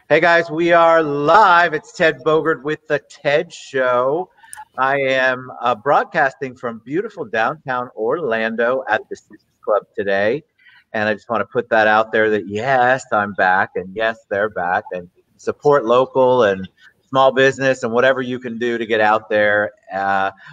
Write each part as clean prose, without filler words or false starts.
Hey guys, we are live. It's Ted Bogert with the TED Show. I am broadcasting from beautiful downtown Orlando at the City Club today. And I just want to put that out there that yes, I'm back, and yes, they're back, and support local and small business and whatever you can do to get out there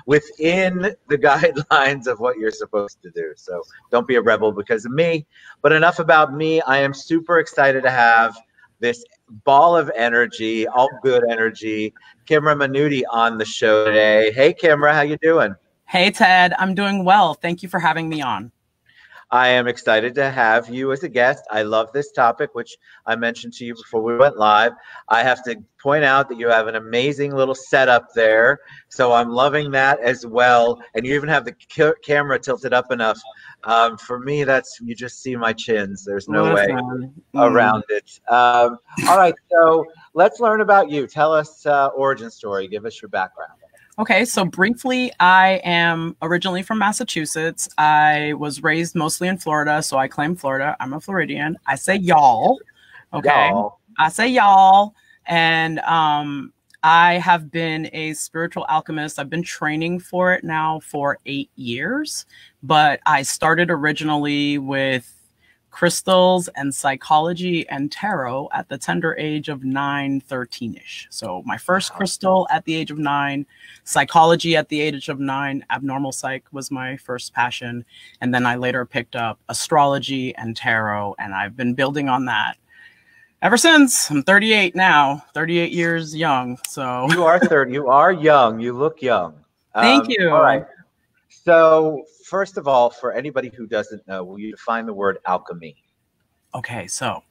within the guidelines of what you're supposed to do. So don't be a rebel because of me. But enough about me. I am super excited to have this ball of energy, all good energy, Kimrâh Minuty on the show today. Hey, Kimrâh, how you doing? Hey, Ted. I'm doing well. Thank you for having me on. I am excited to have you as a guest. I love this topic, which I mentioned to you before we went live. I have to point out that you have an amazing little setup there. So I'm loving that as well. And you even have the camera tilted up enough. For me, that's, you just see my chins. There's no way around it. All right, so let's learn about you. Tell us origin story. Give us your background. Okay, so briefly, I am originally from Massachusetts. I was raised mostly in Florida, so I claim Florida. I'm a Floridian. I say y'all, okay? Y'all. I say y'all, and I have been a spiritual alchemist. I've been training for it now for 8 years, but I started originally with crystals and psychology and tarot at the tender age of 9, 13-ish. So my first crystal at the age of 9, psychology at the age of 9, abnormal psych was my first passion. And then I later picked up astrology and tarot, and I've been building on that ever since. I'm 38 now, 38 years young. So you are 30, you are young, you look young. Thank you. All right. So first of all, for anybody who doesn't know, will you define the word alchemy? Okay, so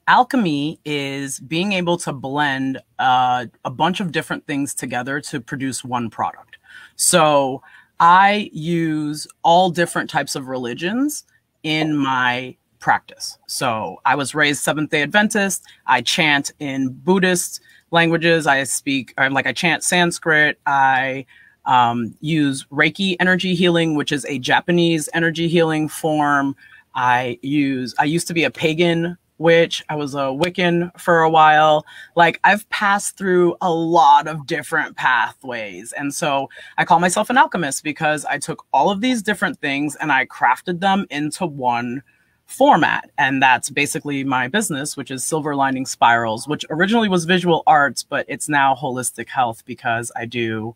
alchemy is being able to blend a bunch of different things together to produce one product. So I use all different types of religions in my practice. So I was raised Seventh-day Adventist. I chant in Buddhist languages. I chant Sanskrit. I use Reiki energy healing, which is a Japanese energy healing form. I used to be a pagan witch. I was a Wiccan for a while. Like, I've passed through a lot of different pathways. And so I call myself an alchemist because I took all of these different things and I crafted them into one format. And that's basically my business, which is Silver Lining Spirals, which originally was visual arts, but it's now holistic health because I do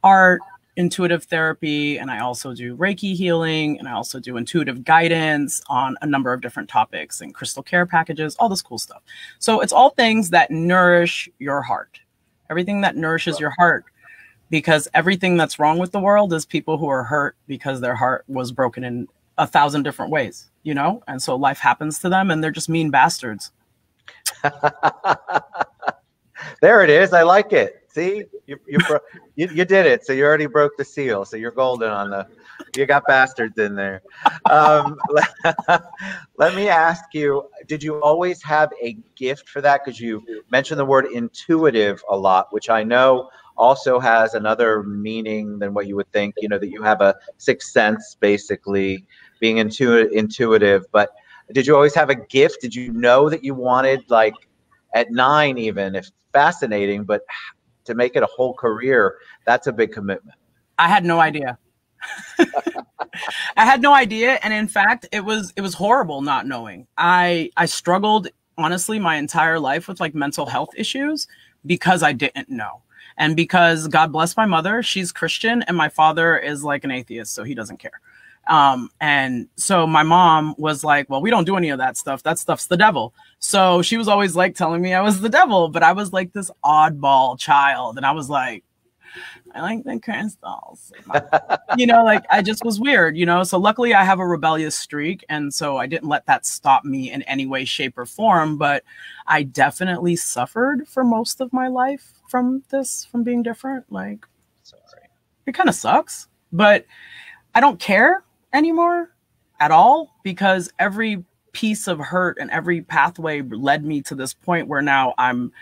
art, intuitive therapy, and I also do Reiki healing, and I also do intuitive guidance on a number of different topics and crystal care packages, all this cool stuff. So it's all things that nourish your heart, everything that nourishes your heart, because everything that's wrong with the world is people who are hurt because their heart was broken in 1,000 different ways, you know? And so life happens to them and they're just mean bastards. There it is. I like it. See, you did it. So you already broke the seal. So you're golden on the, you got bastards in there. Let me ask you, did you always have a gift for that? Because you mentioned the word intuitive a lot, which I know also has another meaning than what you would think, you know, that you have a sixth sense, basically being intuitive. But did you always have a gift? Did you know that you wanted, like at 9 even, if fascinating, but to make it a whole career, that's a big commitment. I had no idea. I had no idea. And in fact, it was horrible not knowing. I struggled, honestly, my entire life with like mental health issues because I didn't know. And because, God bless my mother, she's Christian and my father is like an atheist, so he doesn't care. And so my mom was like, well, we don't do any of that stuff. That stuff's the devil. So she was always like telling me I was the devil, but I was like this oddball child. And I was like, I like the crystals, you know, like I just was weird, you know? So luckily I have a rebellious streak. And so I didn't let that stop me in any way, shape or form, but I definitely suffered for most of my life from being different. Like, sorry, it kind of sucks, but I don't care anymore at all, because every piece of hurt and every pathway led me to this point where now I'm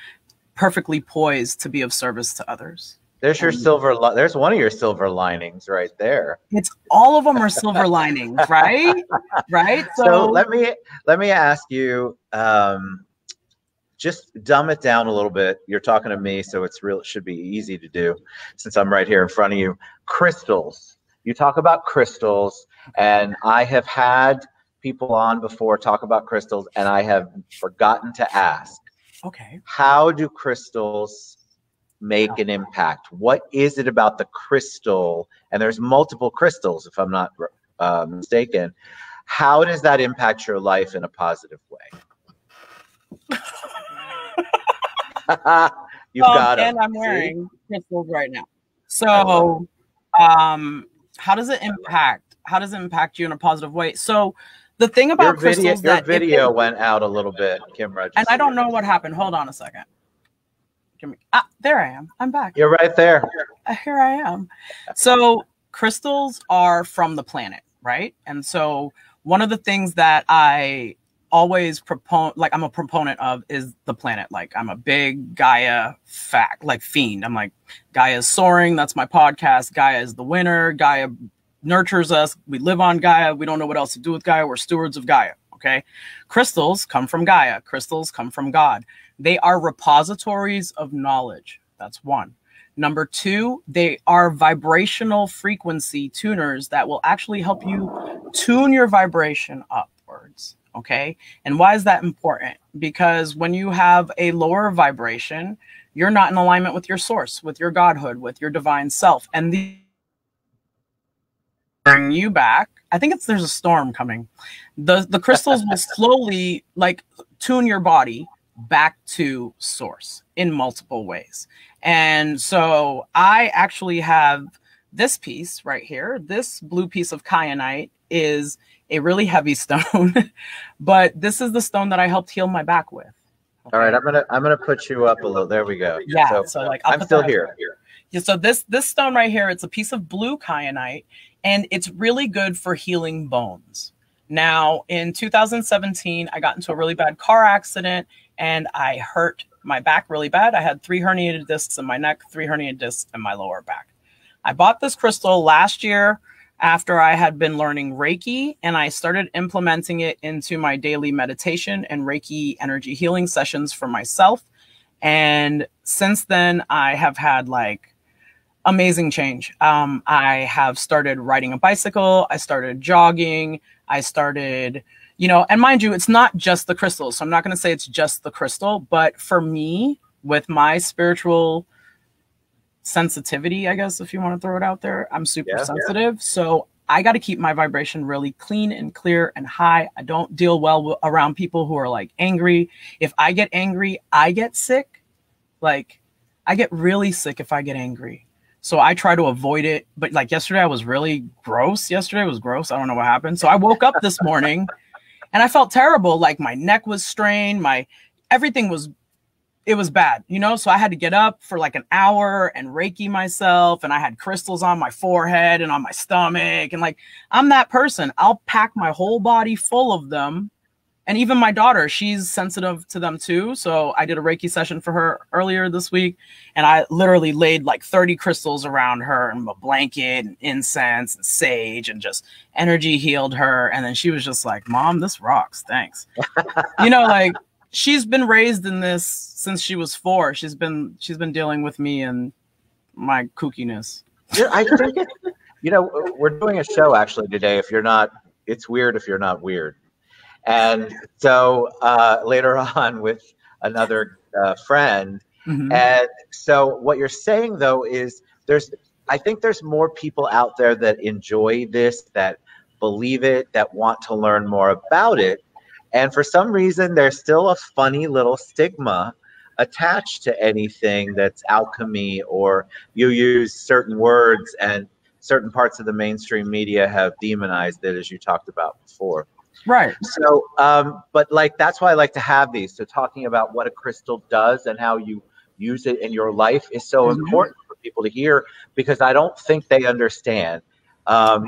perfectly poised to be of service to others. There's your there's one of your silver linings right there. It's all of them are silver linings, right? Right. So let me ask you, just dumb it down a little bit. You're talking to me, so it's real. It should be easy to do since I'm right here in front of you. Crystals. You talk about crystals, and I have had people on before talk about crystals, and I have forgotten to ask. Okay. How do crystals make an impact? What is it about the crystal? And there's multiple crystals, if I'm not mistaken. How does that impact your life in a positive way? You've got them. And I'm wearing crystals right now. So, how does it impact? How does it impact you in a positive way? So, the thing about crystals, your video went out a little bit, Kimrh. And I don't know what happened. Hold on a second. There I am. I'm back. You're right there. Here I am. So crystals are from the planet, right? And so one of the things that I always I'm a proponent of is the planet. Like, I'm a big Gaia fiend. I'm like, Gaia is soaring. That's my podcast. Gaia is the winner. Gaia nurtures us. We live on Gaia. We don't know what else to do with Gaia. We're stewards of Gaia. Okay. Crystals come from Gaia. Crystals come from God. They are repositories of knowledge. That's one. Number two, they are vibrational frequency tuners that will actually help you tune your vibration upwards. Okay. And why is that important? Because when you have a lower vibration, you're not in alignment with your source, with your godhood, with your divine self. And bring you back. I think there's a storm coming. The crystals will slowly tune your body back to source in multiple ways. And so I actually have this piece right here. This blue piece of kyanite is a really heavy stone, but this is the stone that I helped heal my back with. Okay? All right, I'm gonna put you up a little. There we go. Yeah. So I'm still here. Yeah, so this stone right here, it's a piece of blue kyanite, and it's really good for healing bones. Now, in 2017, I got into a really bad car accident, and I hurt my back really bad. I had 3 herniated discs in my neck, 3 herniated discs in my lower back. I bought this crystal last year after I had been learning Reiki, and I started implementing it into my daily meditation and Reiki energy healing sessions for myself. And since then, I have had amazing change. I have started riding a bicycle. I started jogging. I started, and mind you, it's not just the crystal. So I'm not going to say it's just the crystal, but for me, with my spiritual sensitivity, I guess, if you want to throw it out there, I'm super sensitive. Yeah. So I got to keep my vibration really clean and clear and high. I don't deal well around people who are angry. If I get angry, I get sick. I get really sick if I get angry. So I try to avoid it. But yesterday, I was really gross. Yesterday was gross. I don't know what happened. So I woke up this morning and I felt terrible. My neck was strained. Everything was bad, So I had to get up for an hour and Reiki myself. And I had crystals on my forehead and on my stomach. And I'm that person. I'll pack my whole body full of them. And even my daughter, she's sensitive to them too. So I did a Reiki session for her earlier this week. And I literally laid 30 crystals around her and a blanket and incense and sage and just energy healed her. And then she was just like, Mom, this rocks. Thanks. She's been raised in this since she was 4. She's been dealing with me and my kookiness. Yeah, I think we're doing a show actually today. It's weird if you're not weird. And so later on with another friend. Mm-hmm. And so what you're saying, though, is I think there's more people out there that enjoy this, that believe it, that want to learn more about it. And for some reason, there's still a funny little stigma attached to anything that's alchemy, or you use certain words, and certain parts of the mainstream media have demonized it, as you talked about before. Right. So, but that's why I like to have these. So talking about what a crystal does and how you use it in your life is so mm-hmm. important for people to hear, because I don't think they understand. Are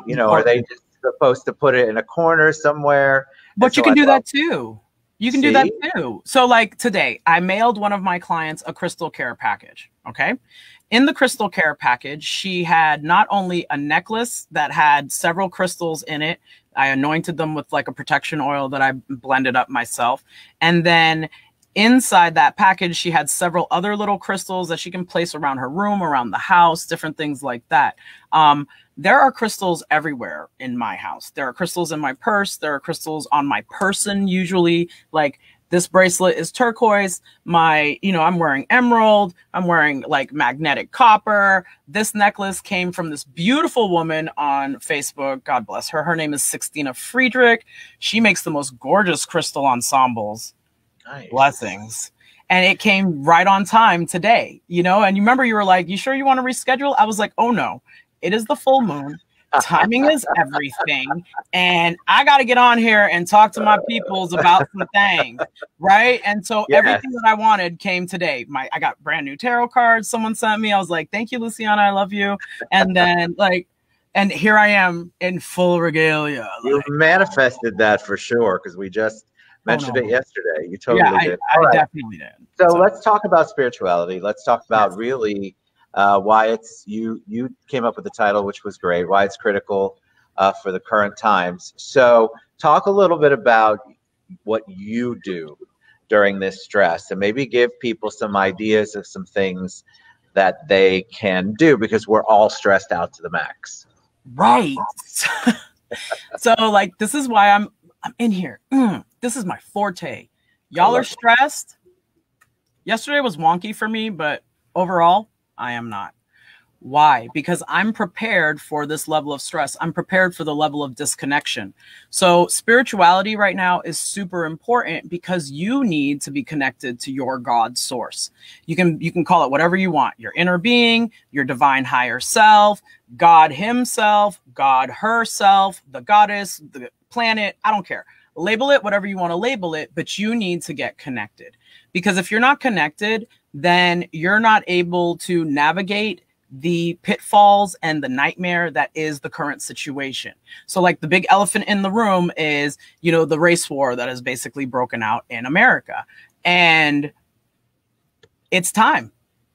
they just supposed to put it in a corner somewhere? But you can do that too. You can do that too. So today, I mailed one of my clients a crystal care package. Okay. In the crystal care package, she had not only a necklace that had several crystals in it. I anointed them with a protection oil that I blended up myself. And then Inside that package, she had several other little crystals that she can place around her room, around the house, different things like that. There are crystals everywhere in my house. There are crystals in my purse. There are crystals on my person, usually. Like, this bracelet is turquoise. I'm wearing emerald. I'm wearing like magnetic copper. This necklace came from this beautiful woman on Facebook. God bless her. Her name is Sixtina Friedrich. She makes the most gorgeous crystal ensembles. Nice. Blessings. And it came right on time today, and you remember you were like, you sure you want to reschedule? I was like, oh no, it is the full moon. Timing is everything. And I got to get on here and talk to my peoples about some things. Right. And so everything that I wanted came today. I got brand new tarot cards someone sent me. I was like, thank you, Luciana. I love you. And then and here I am in full regalia. You manifested that for sure, because we just mentioned it yesterday. You totally did. I definitely did. So let's talk about spirituality. Let's talk about really why it's you came up with the title, which was great, why it's critical for the current times. So talk a little bit about what you do during this stress, and maybe give people some ideas of some things that they can do, because we're all stressed out to the max. Right. So like, this is why I'm in here. This is my forte. Y'all are stressed. Yesterday was wonky for me, but overall, I am not. Why? Because I'm prepared for this level of stress. I'm prepared for the level of disconnection. So spirituality right now is super important, because you need to be connected to your God source. You can call it whatever you want. Your inner being, your divine higher self, God himself, God herself, the goddess, the planet. I don't care. Label it whatever you want to label it, but you need to get connected. Because if you're not connected, then you're not able to navigate the pitfalls and the nightmare that is the current situation. So like, the big elephant in the room is, the race war that has basically broken out in America. And it's time.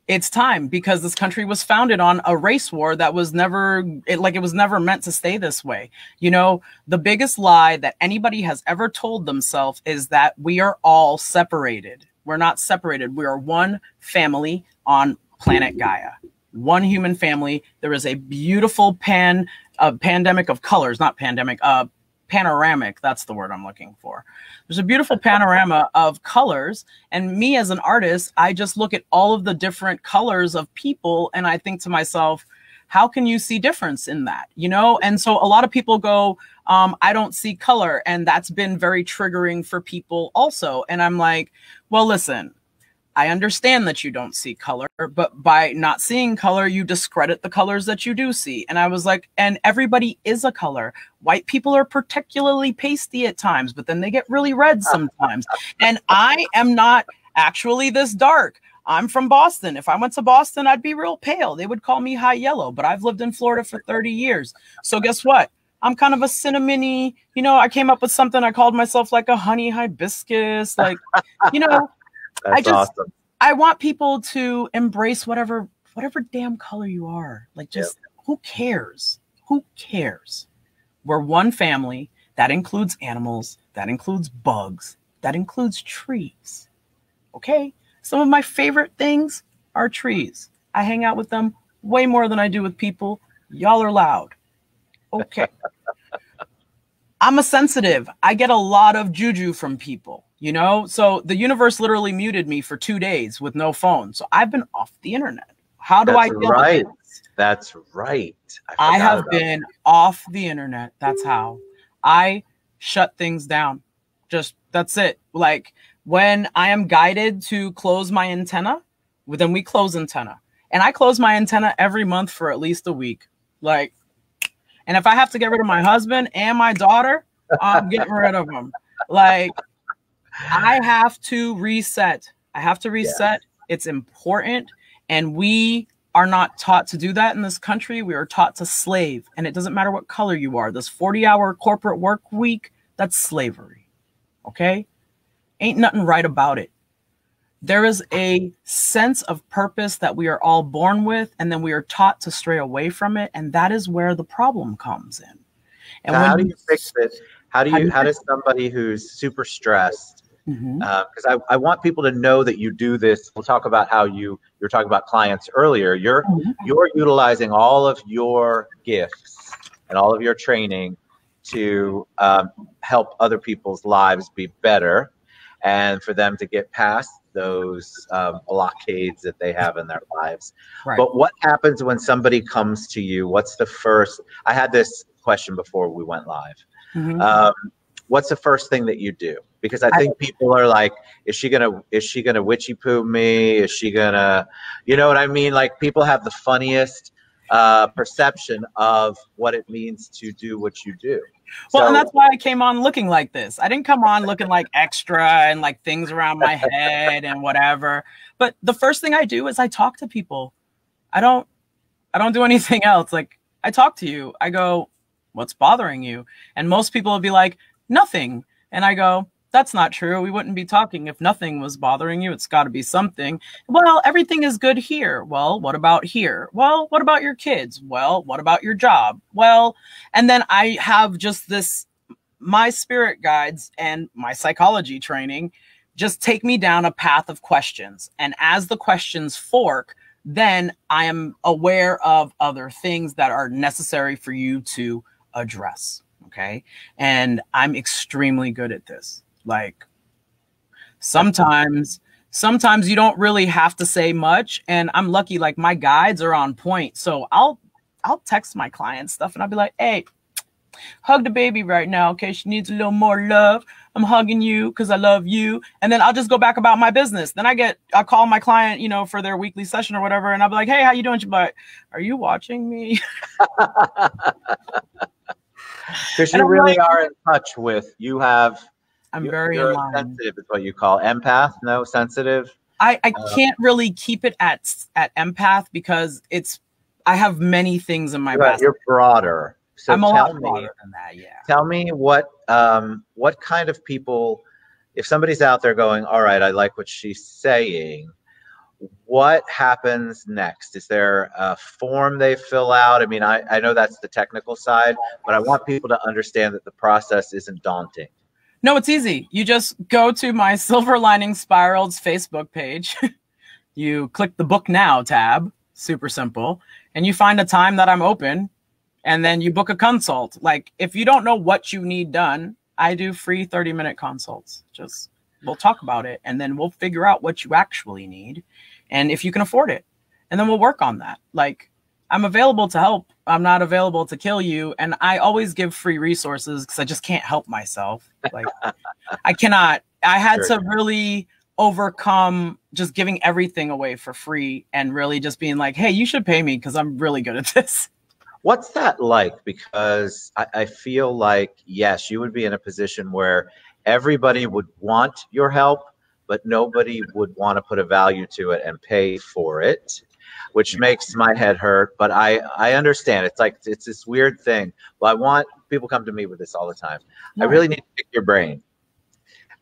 It's time, because this country was founded on a race war that was it was never meant to stay this way. The biggest lie that anybody has ever told themselves is that we are all separated. We're not separated. We are one family on planet Gaia. One human family. There is a beautiful pandemic of colors, not pandemic, panoramic. That's the word I'm looking for. There's a beautiful panorama of colors. And me as an artist, I just look at all of the different colors of people. And I think to myself, how can you see difference in that? And so a lot of people go, I don't see color. And that's been very triggering for people also. And I'm like, well, listen, I understand that you don't see color, but by not seeing color, you discredit the colors that you do see. And I was like, and everybody is a color. White people are particularly pasty at times, but then they get really red sometimes. And I am not actually this dark. I'm from Boston. If I went to Boston, I'd be real pale. They would call me high yellow, but I've lived in Florida for 30 years. So guess what? I'm kind of a cinnamony, I came up with something. I called myself like a honey hibiscus, like, That's awesome. I want people to embrace whatever damn color you are. Like, just who cares? Who cares? We're one family. That includes animals. That includes bugs. That includes trees. Okay? Some of my favorite things are trees. I hang out with them way more than I do with people. Y'all are loud. Okay. I'm a sensitive. I get a lot of juju from people, So the universe literally muted me for 2 days with no phone. So I've been off the internet. How do I deal with this? That's right. I have been off the internet. That's how. I shut things down. That's it. Like, when I am guided to close my antenna, then we close antenna. And I close my antenna every month for at least a week. Like, and if I have to get rid of my husband and my daughter, I'm getting rid of them. Like, I have to reset. Yes. It's important. And we are not taught to do that in this country. We are taught to slave. And it doesn't matter what color you are. This 40-hour corporate work week, that's slavery. Okay? Ain't nothing right about it. There is a sense of purpose that we are all born with, and then we are taught to stray away from it. And that is where the problem comes in. And so how do you fix it? How does somebody who's super stressed Because I want people to know that you do this. We'll talk about how you're talking about clients earlier. You're utilizing all of your gifts and all of your training to help other people's lives be better, and for them to get past those blockades that they have in their lives. Right. But what happens when somebody comes to you? What's the first? I had this question before we went live. What's the first thing that you do? Because I think people are like, is she gonna witchy poo me? Is she gonna, you know what I mean? Like, people have the funniest perception of what it means to do what you do. Well, and that's why I came on looking like this. I didn't come on looking like extra and like things around my head and whatever. But the first thing I do is I talk to people. I don't do anything else. Like, I talk to you. I go, what's bothering you? And most people will be like, nothing. And I go, that's not true. We wouldn't be talking if nothing was bothering you. It's got to be something. Well, everything is good here. Well, what about here? Well, what about your kids? Well, what about your job? Well, and then I have just this, my spirit guides and my psychology training just take me down a path of questions. And as the questions fork, then I am aware of other things that are necessary for you to address. Okay. And I'm extremely good at this. Like, sometimes you don't really have to say much. And I'm lucky, like, my guides are on point. So I'll text my clients stuff and I'll be like, hey, hug the baby right now. Okay. She needs a little more love. I'm hugging you because I love you. And then I'll just go back about my business. Then I'll call my client, you know, for their weekly session or whatever. And I'll be like, hey, how you doing? She'll be like, are you watching me? Because you really are in touch with, you have, I'm very sensitive is what you call empath. No, sensitive. I can't really keep it at empath because I have many things in my basket. You're broader. So I'm a lot broader than that. Yeah. Tell me what kind of people, if somebody's out there going, all right, I like what she's saying, what happens next? Is there a form they fill out? I mean, I know that's the technical side, but I want people to understand that the process isn't daunting. No, it's easy. You just go to my Silver Lining Spirals Facebook page. You click the book now tab, super simple, and you find a time that I'm open, and then you book a consult. Like, if you don't know what you need done, I do free 30-minute consults. Just, we'll talk about it, and then we'll figure out what you actually need and if you can afford it. And then we'll work on that. Like, I'm available to help. I'm not available to kill you. And I always give free resources because I just can't help myself. Like, I cannot. I had to really overcome just giving everything away for free and really just being like, hey, you should pay me because I'm really good at this. What's that like? Because I feel like, yes, you would be in a position where everybody would want your help, but nobody would want to put a value to it and pay for it, which makes my head hurt. But I understand. It's like, it's this weird thing. Well, I want people come to me with this all the time. I really need to pick your brain.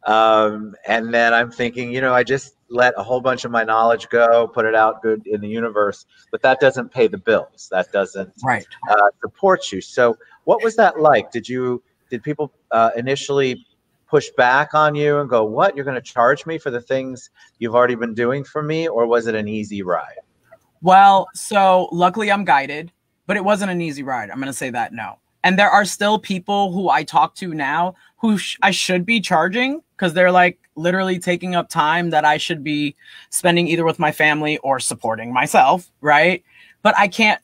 And then I'm thinking, you know, I just let a whole bunch of my knowledge go, put it out good in the universe, but that doesn't pay the bills. That doesn't support you. So what was that like? Did people initially push back on you and go, what, you're going to charge me for the things you've already been doing for me? Or was it an easy ride? Well, so luckily I'm guided, but it wasn't an easy ride. I'm going to say that no. And there are still people who I talk to now who I should be charging because they're like literally taking up time that I should be spending either with my family or supporting myself, right? But I can't.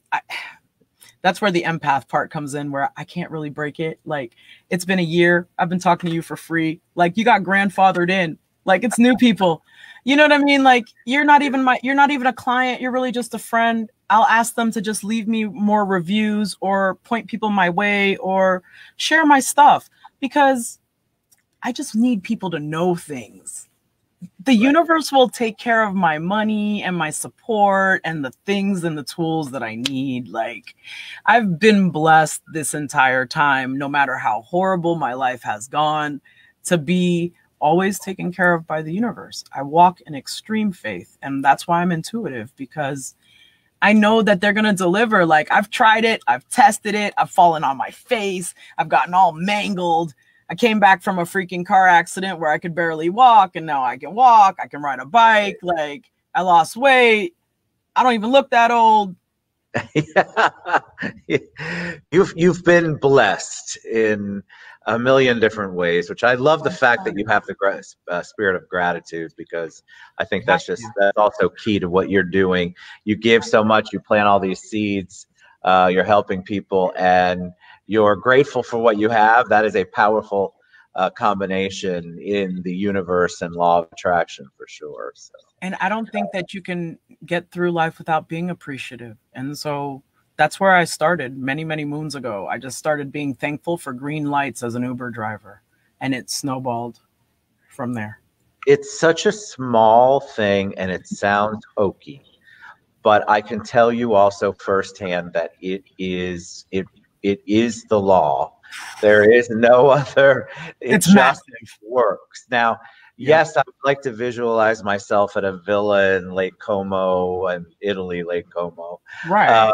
That's where the empath part comes in, where I can't really break it. Like, it's been a year. I've been talking to you for free. Like, you got grandfathered in. Like, it's new people. You know what I mean? Like, you're not even a client. You're really just a friend. I'll ask them to just leave me more reviews or point people my way or share my stuff because I just need people to know things. The universe will take care of my money and my support and the things and the tools that I need. Like, I've been blessed this entire time, no matter how horrible my life has gone, to be always taken care of by the universe. I walk in extreme faith, and that's why I'm intuitive, because I know that they're going to deliver. Like, I've tried it. I've tested it. I've fallen on my face. I've gotten all mangled. I came back from a freaking car accident where I could barely walk, and now I can walk. I can ride a bike. Like, I lost weight. I don't even look that old. You've been blessed in a million different ways, which I love the fact that you have the spirit of gratitude, because I think that's also key to what you're doing. You give so much, you plant all these seeds, you're helping people, and you're grateful for what you have. That is a powerful combination in the universe and law of attraction, for sure. So. And I don't think that you can get through life without being appreciative. And so that's where I started many, many moons ago. I just started being thankful for green lights as an Uber driver, and it snowballed from there. It's such a small thing, and it sounds hokey, but I can tell you also firsthand that it is the law. There is no other. It's just massive. Works. Now, yes, I would like to visualize myself at a villa in Lake Como and Italy, Lake Como. Right.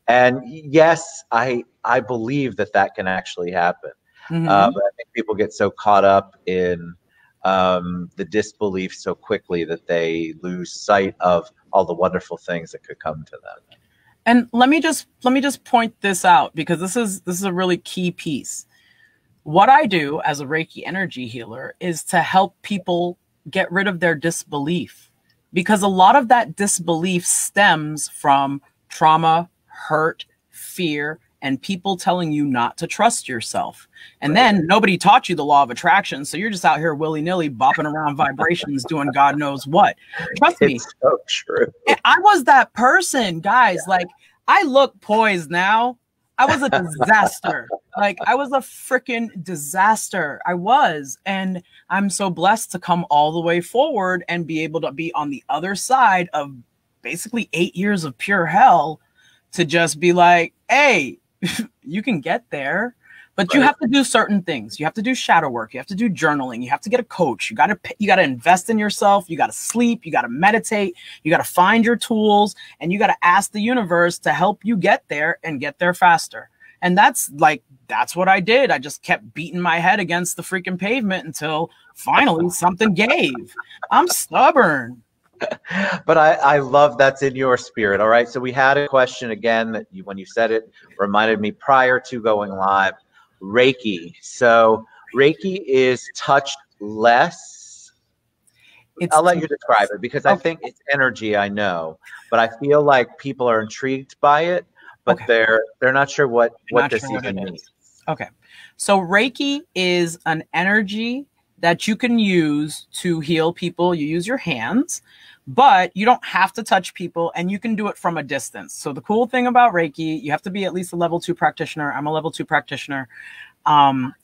And yes, I believe that can actually happen. Mm-hmm. But I think people get so caught up in the disbelief so quickly that they lose sight of all the wonderful things that could come to them. And let me just point this out, because this is a really key piece. What I do as a Reiki energy healer is to help people get rid of their disbelief, because a lot of that disbelief stems from trauma, hurt, fear, and people telling you not to trust yourself. And then nobody taught you the law of attraction, so you're just out here willy-nilly bopping around vibrations doing God knows what. Trust me. It's so true. I was that person, guys. Yeah. Like, I look poised now. I was a disaster. Like, I was a freaking disaster. I was. And I'm so blessed to come all the way forward and be able to be on the other side of basically 8 years of pure hell, to just be like, hey, you can get there, but you have to do certain things. You have to do shadow work. You have to do journaling. You have to get a coach. You got to invest in yourself. You got to sleep. You got to meditate. You got to find your tools, and you got to ask the universe to help you get there and get there faster. And that's what I did. I just kept beating my head against the freaking pavement until finally something gave. I'm stubborn. But I love that's in your spirit. All right. So we had a question again that when you said it, reminded me prior to going live. Reiki. So Reiki is touched less. I'll let you describe it, because I think it's energy, I know, but I feel like people are intrigued by it, but they're not sure what this even means. Okay. So Reiki is an energy that you can use to heal people. You use your hands, but you don't have to touch people, and you can do it from a distance. So the cool thing about Reiki, you have to be at least a level 2 practitioner. I'm a level 2 practitioner.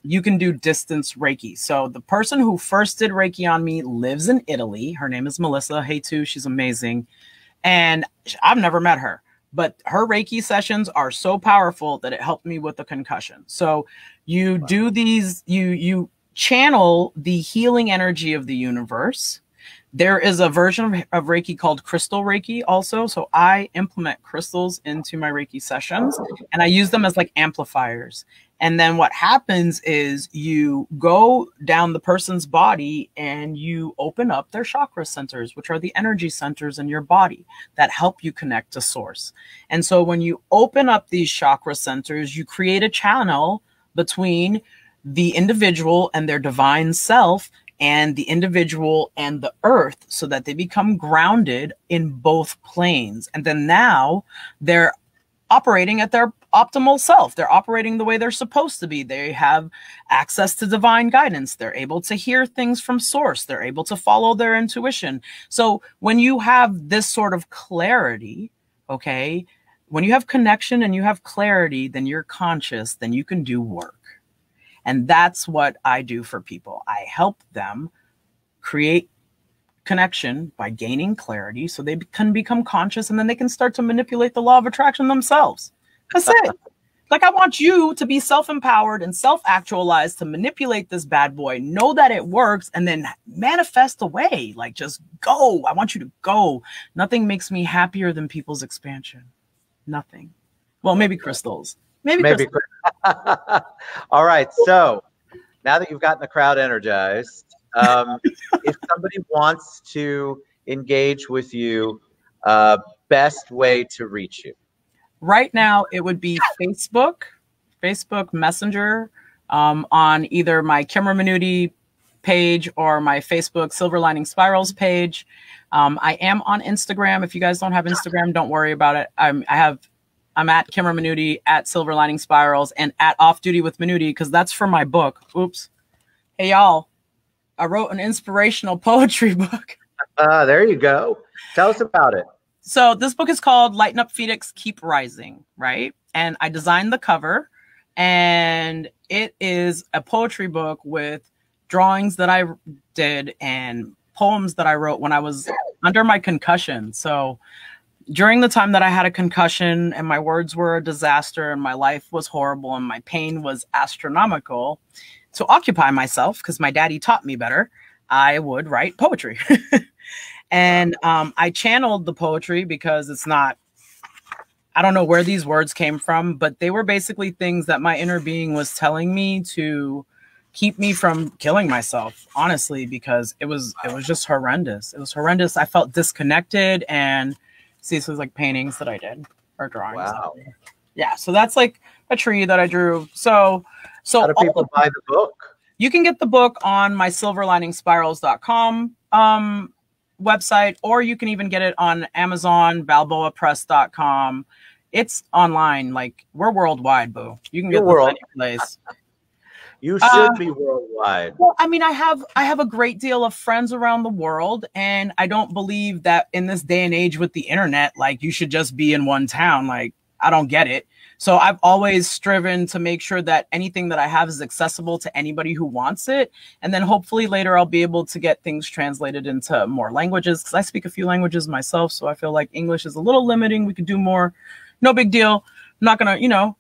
You can do distance Reiki. So the person who first did Reiki on me lives in Italy. Her name is Melissa. Hey, too. She's amazing. And I've never met her, but her Reiki sessions are so powerful that it helped me with a concussion. So you do these, you channel the healing energy of the universe. There is a version of Reiki called Crystal Reiki also. So I implement crystals into my Reiki sessions, and I use them as like amplifiers. And then what happens is you go down the person's body and you open up their chakra centers, which are the energy centers in your body that help you connect to source. And so when you open up these chakra centers, you create a channel between the individual and their divine self, and the individual and the earth, so that they become grounded in both planes. And then now they're operating at their optimal self. They're operating the way they're supposed to be. They have access to divine guidance. They're able to hear things from source. They're able to follow their intuition. So when you have this sort of clarity, okay, when you have connection and you have clarity, then you're conscious, then you can do work. And that's what I do for people. I help them create connection by gaining clarity so they can become conscious, and then they can start to manipulate the law of attraction themselves. That's it. Like, I want you to be self-empowered and self-actualized to manipulate this bad boy, know that it works, and then manifest away. Like, just go. I want you to go. Nothing makes me happier than people's expansion. Nothing. Well, maybe crystals. Maybe crystals. All right. So now that you've gotten the crowd energized, if somebody wants to engage with you, best way to reach you? Right now, it would be Facebook Messenger, on either my Kimrâh Minuty page or my Facebook Silver Lining Spirals page. I am on Instagram. If you guys don't have Instagram, don't worry about it. I'm at Kimrâh Minuty, at Silver Lining Spirals, and at Off Duty with Minuty, because that's for my book. Oops. Hey, y'all. I wrote an inspirational poetry book. There you go. Tell us about it. So this book is called Lighten Up Phoenix, Keep Rising, right? And I designed the cover, and it is a poetry book with drawings that I did and poems that I wrote when I was under my concussion. So during the time that I had a concussion and my words were a disaster and my life was horrible and my pain was astronomical, to occupy myself, because my daddy taught me better, I would write poetry. And I channeled the poetry because it's not, I don't know where these words came from, but they were basically things that my inner being was telling me to keep me from killing myself, honestly, because it was just horrendous. It was horrendous. I felt disconnected, and see, this was like paintings that I did or drawings. Wow. Yeah. So that's like a tree that I drew. So how do people buy the book? You can get the book on my silverliningspirals.com website, or you can even get it on Amazon, balboapress.com. It's online. Like, we're worldwide, boo. You can get this any place. You should be worldwide. Well, I mean, I have a great deal of friends around the world, and I don't believe that in this day and age with the internet, like, you should just be in one town. Like, I don't get it. So I've always striven to make sure that anything that I have is accessible to anybody who wants it. And then hopefully later I'll be able to get things translated into more languages, because I speak a few languages myself. So I feel like English is a little limiting. We could do more. No big deal. I'm not going to,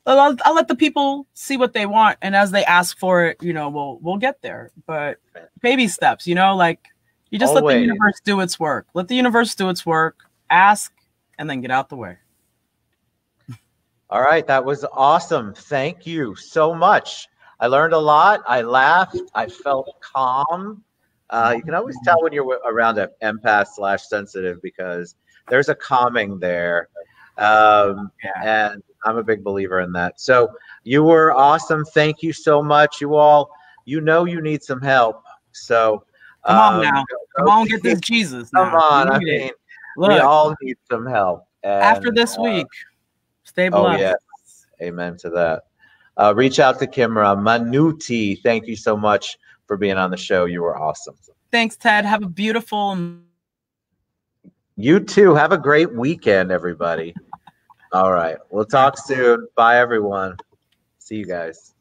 I'll let the people see what they want. And as they ask for it, we'll get there. But baby steps, like, you just let the universe do its work. Let the universe do its work. Ask, and then get out the way. All right. That was awesome. Thank you so much. I learned a lot. I laughed. I felt calm. You can always tell when you're around an empath/sensitive, because there's a calming there. And I'm a big believer in that. So you were awesome. Thank you so much. You all, you need some help. So come on now. Come on, get this Jesus. Come on. I mean, look, we all need some help. And, after this week, stay blessed. Oh, yes. Amen to that. Reach out to Kimrâh Minuty. Thank you so much for being on the show. You were awesome. Thanks, Ted. Have a beautiful... You too. Have a great weekend, everybody. All right. We'll talk soon. Bye, everyone. See you guys.